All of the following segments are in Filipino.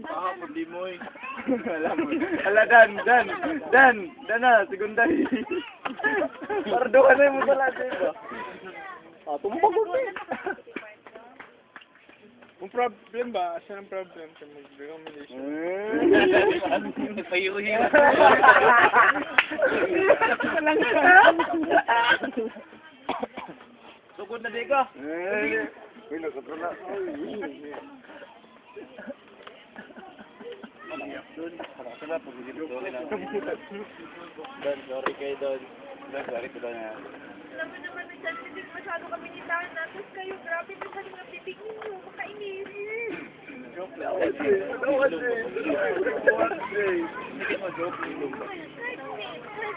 Kahapon di mo eh. Alam mo. Ala, Dan na, secondary. Pardo ka na yung mutala dito. Ah, tumbag ko eh. Kung problem ba, asa ng problem sa mag-recommendation? Pahiyo-hiyo. Sugod na di ka. Uy, nakatro na. Don, sorry kay Don. Don, sorry ko Don. Alam mo naman, nagsasalit masyado kami ni Tana. Tapos kayo, grabe, masyado ng bibig ninyo. Makainis. Joke lang. Kahit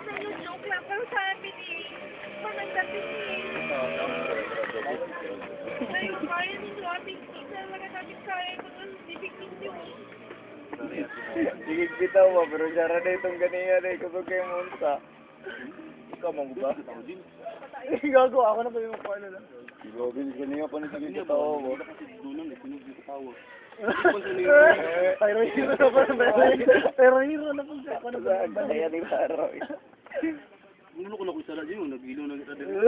na yung joke lang, pero sa amin eh, panagdating eh. Kayo, kaya ninyo, ating talaga namin kaya yung mga bibig ninyo. Sige, bitaw mo, pero siyara na itong ganiyan eh. Kusog kayo munta. Ikaw mo ba? Gago, ako na pa yung kuha na lang. Gago, ganiyan pa na sige katawa mo. Pero hero na pa pero hero na pa siya. Ako na ba? Kaya di ba araw eh. Ano ko na kung sala dyan, nag-ilo na kita din.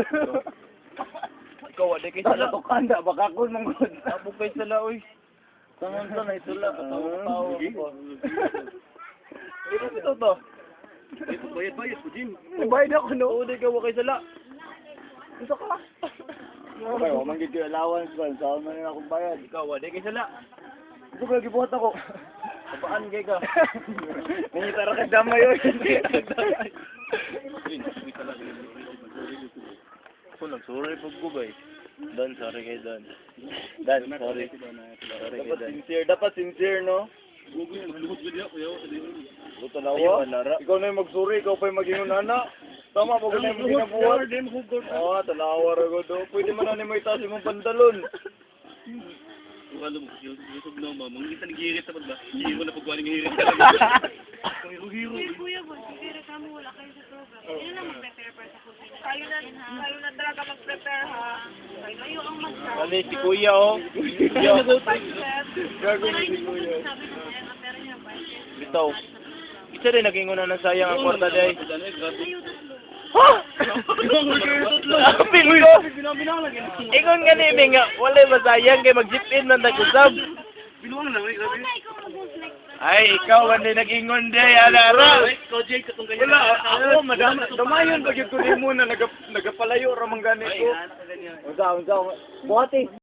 Ikaw, wala kay sala. Tukanda, baka ko mong good. Abo kay sala, uy. Tangan sa na itula. Katawa ko. Ito ito to. Ito, bayad po, Jim. Bayad ako, no? Di ka wakay sala. Gusto ka? Okay, manggit yung allowance ba? Saan man na akong bayad? Ikaw, wala kay sala. Ito ba, gibuhat ako. Kapaan kay ka? Nangitara ka damay yun. Ako nag-sorry pag ko ba eh. Don, sorry kay Don. Dan, sorry. Sorry kay Don. Dapat sincere, no? Ito na ako. Ikaw na yung mag-sorry, ikaw pa yung maging unana. Tama, pag na yung ginabuhat. Oo, tanawa rin do. Pwede man na may itaas yung pantalon. Alam mo, YouTube na ma, mga nag-hirit na ba? Hiro na pagwaling hirit talaga. Hiro. Kuya, mag-prepare ka mo, wala kayo sa program. Yun lang mag-prepare para sa cooking. Kayo na talaga mag-prepare ha. Kayo ang mag-prepare. Kali, si Kuya, oh. Kuya. Gago Pero ni si hindi mo Kuya. sabi na yan, pero niya ba? Bitaw. Isa rin naging una ng sayang ang kwarta day. Kayo tatlo. Ha? Apil ko! Ikon nga ni nga, wala masayang kay mag-zip-in man nag-usab. Binuang lang, grabe. Wala, ikaw mag-host next time. Ay, ikaw hindi nag-ingon day, ala-ara. Ikaw, Jake, katong ganyan. Wala, ako, damayon pag yung kunin mo na nagapalayo ramang ganito. Ay, anak ka ganyan. Unsa, buhati.